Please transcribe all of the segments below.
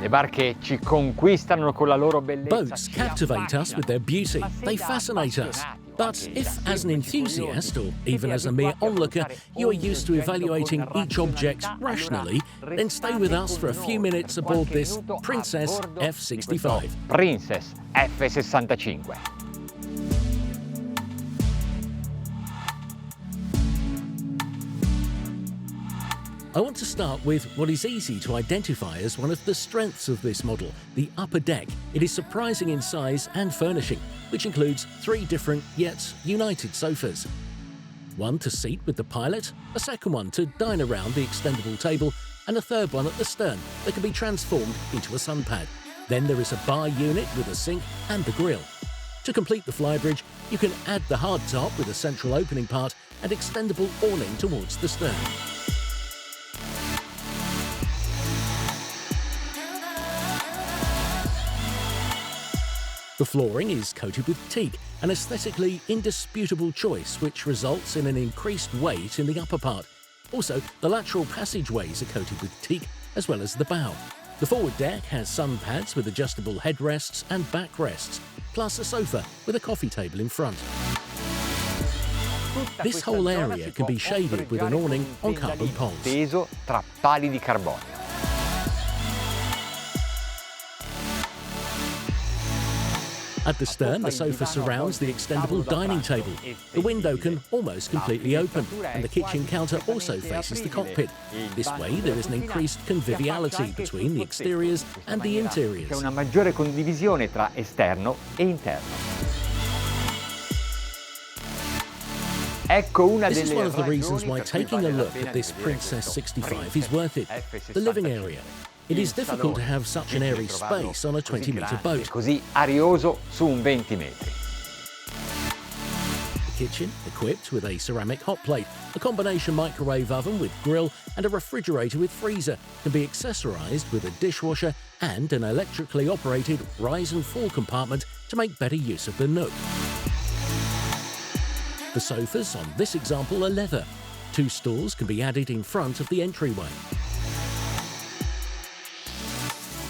barche ci conquistano con la loro bellezza. Boats captivate us with their beauty. They fascinate us. But if, as an enthusiast, or even as a mere onlooker, you are used to evaluating each object rationally, then stay with us for a few minutes aboard this Princess F65. Princess F65. I want to start with what is easy to identify as one of the strengths of this model, the upper deck. It is surprising in size and furnishing, which includes 3 different yet united sofas. One to seat with the pilot, a second one to dine around the extendable table, and a third one at the stern that can be transformed into a sun pad. Then there is a bar unit with a sink and the grill. To complete the flybridge, you can add the hardtop with a central opening part and extendable awning towards the stern. The flooring is coated with teak, an aesthetically indisputable choice which results in an increased weight in the upper part. Also, the lateral passageways are coated with teak, as well as the bow. The forward deck has sun pads with adjustable headrests and backrests, plus a sofa with a coffee table in front. This whole area can be shaded with an awning on carbon poles. Teso tra pali di carbonio. At the stern, the sofa surrounds the extendable dining table. The window can almost completely open, and the kitchen counter also faces the cockpit. This way, there is an increased conviviality between the exteriors and the interiors. C'è una maggiore condivisione tra esterno e interno. This is one of the reasons why taking a look at this Princess 65 is worth it. The living area. It is difficult to have such an airy space on a 20-meter boat. Così arioso su un 20 metri. The kitchen, equipped with a ceramic hot plate, a combination microwave oven with grill, and a refrigerator with freezer, can be accessorized with a dishwasher and an electrically operated rise and fall compartment to make better use of the nook. The sofas on this example are leather. 2 stools can be added in front of the entryway.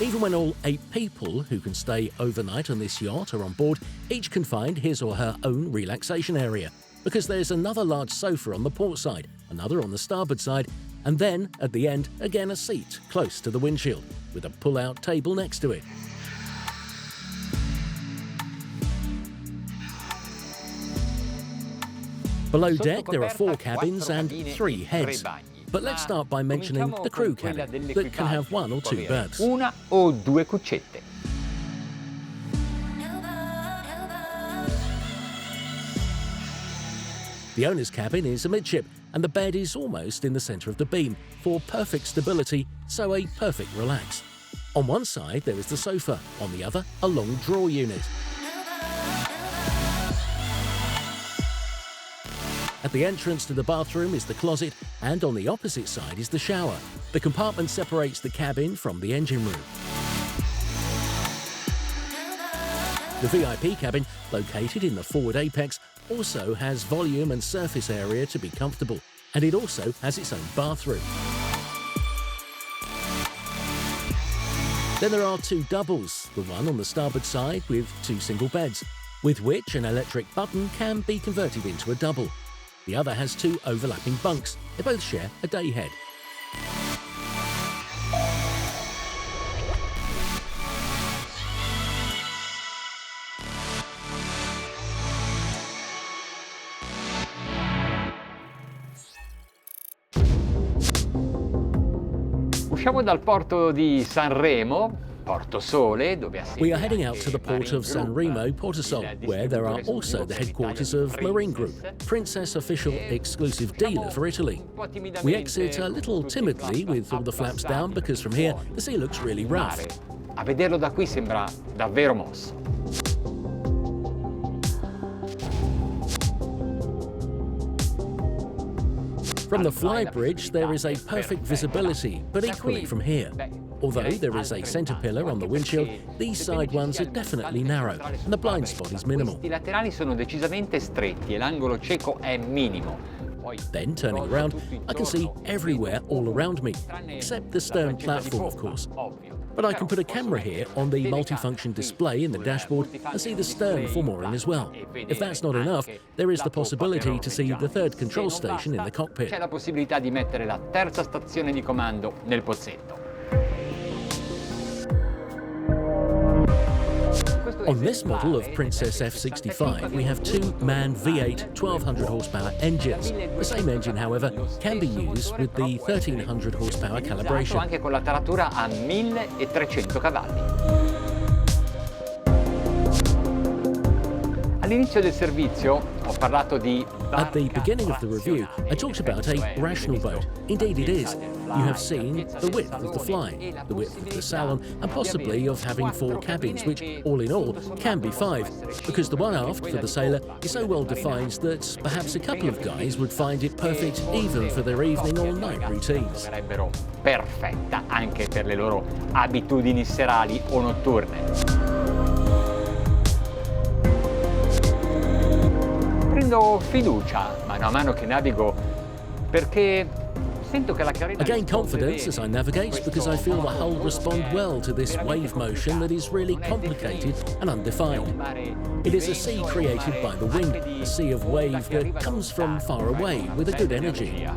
Even when all 8 people who can stay overnight on this yacht are on board, each can find his or her own relaxation area, because there's another large sofa on the port side, another on the starboard side, and then, at the end, again a seat close to the windshield, with a pull-out table next to it. Below deck, there are 4 cabins and 3 heads. But let's start by mentioning the crew cabin, that can have 1 or 2 berths. Una o 2 cuccette. The owner's cabin is amidship, and the bed is almost in the centre of the beam, for perfect stability, so a perfect relax. On one side, there is the sofa, on the other, a long drawer unit. At the entrance to the bathroom is the closet, and on the opposite side is the shower. The compartment separates the cabin from the engine room. The VIP cabin, located in the forward apex, also has volume and surface area to be comfortable, and it also has its own bathroom. Then there are 2 doubles, the one on the starboard side with 2 single beds, with which an electric button can be converted into a double. The other has 2 overlapping bunks. They both share a day head. Usciamo dal porto di Sanremo, Portosole, dove ha We are heading out to the port of Sanremo, Portosole, where there are also the headquarters of Marine Group, Princess official exclusive dealer for Italy. We exit a little timidly with all the flaps down because from here the sea looks really rough. A vederlo da qui sembra davvero mosso. From the flybridge, there is a perfect visibility, but equally from here. Although there is a centre pillar on the windshield, these side ones are definitely narrow, and the blind spot is minimal. I laterali sono decisamente stretti e l'angolo cieco è minimo. Then, turning around, I can see everywhere all around me, except the stern platform, of course. But I can put a camera here on the multifunction display in the dashboard and see the stern for mooring as well. If that's not enough, there is the possibility to see the third control station in the cockpit. C'è la possibilità di mettere la terza stazione di comando nel pozzetto. On this model of Princess F65, we have two MAN V8 1200 horsepower engines. The same engine, however, can be used with the 1300 horsepower calibration. Anche con la taratura a 1300 cavalli. All'inizio del servizio ho parlato di... At the beginning of the review, I talked about a rational boat. Indeed it is. You have seen the width of the fly, the width of the salon, and possibly of having 4 cabins, which, all in all, can be 5, because the one aft for the sailor is so well defined that perhaps a couple of guys would find it perfect even for their evening or night routines. Sarebbero perfetta anche per le loro abitudini serali o notturne. Prendo fiducia mano a mano che navigo perché sento che la carena... I gain confidence as I navigate because I feel the hull respond well to this wave motion that is really complicated and undefined. It is a sea created by the wind, a sea of wave that comes from far away with a good energy.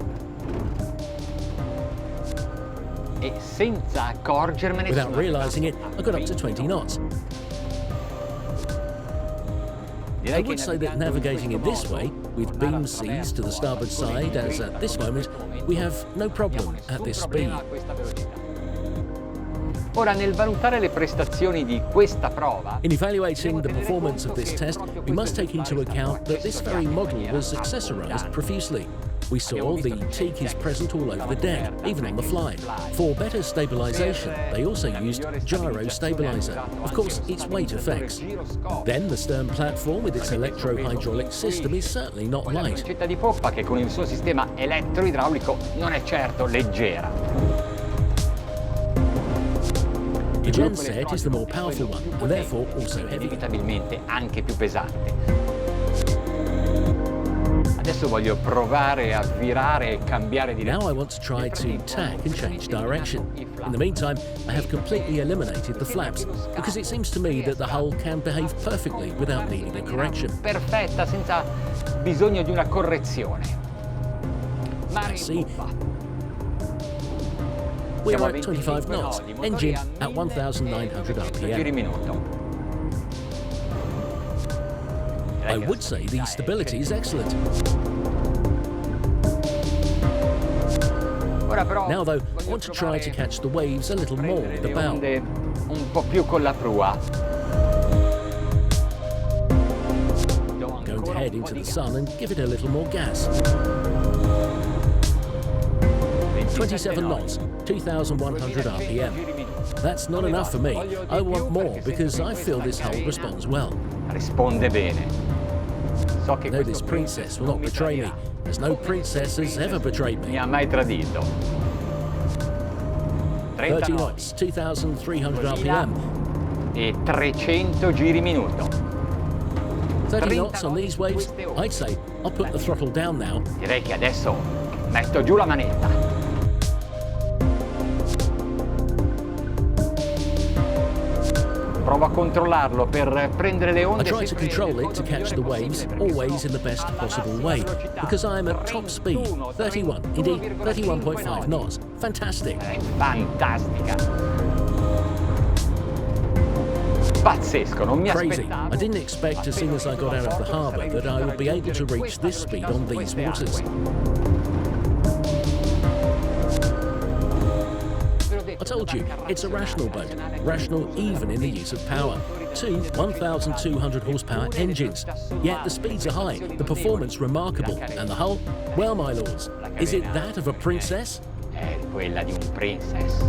E senza accorgermene... Without realizing it, I got up to 20 knots. I would say that navigating in this way, with beam seas to the starboard side, as at this moment, we have no problem at this speed. Ora, nel valutare le prestazioni di questa prova... In evaluating the performance of this test, we must take into account that this very model was accessorized profusely. We saw the teak is present all over the deck, even on the fly. For better stabilization, they also used gyro stabilizer. Of course, its weight effects. Then the stern platform with its electro-hydraulic system is certainly not light. La di poppa che con il suo sistema elettroidraulico non è certo leggera. The genset is the more powerful one, and therefore also heavy. Inevitabilmente anche più pesante. Adesso voglio provare a virare e cambiare direzione. Now I want to try to tack and change direction. In the meantime, I have completely eliminated the flaps, because it seems to me that the hull can behave perfectly without needing a correction. Perfetta, senza bisogno di una correzione. Let's see. We are at 25 knots, engine at 1,900 RPM. I would say the stability is excellent. Now though, I want to try to catch the waves a little more with the bow. Un po' più con la prua. Going to head into the sun and give it a little more gas. 27 knots, 2,100 RPM. That's not enough for me. I want more because I feel this hull responds well. Risponde bene. I know this princess will not betray me, as no princess has ever betrayed me. Mi ha mai tradito. 30 knots, 2,300 RPM. E 300 giri minuto. 30 knots on these waves, I'd say I'll put the throttle down now. Direi che adesso metto giù la manetta. Provo a controllarlo per prendere le onde. I try to control it to catch the waves, always in the best possible way, because I am at top speed, 31, indeed 31.5 knots. Fantastic. Fantastica. Pazzesco, non mi Crazy. aspettavo. I didn't expect as soon as I got out of the harbour that I would be able to reach this speed on these waters. I told you, it's a rational boat, rational even in the use of power. Two 1,200 horsepower engines. Yet the speeds are high, the performance remarkable, and the hull, well my lords, is it that of a princess? È quella di un princess.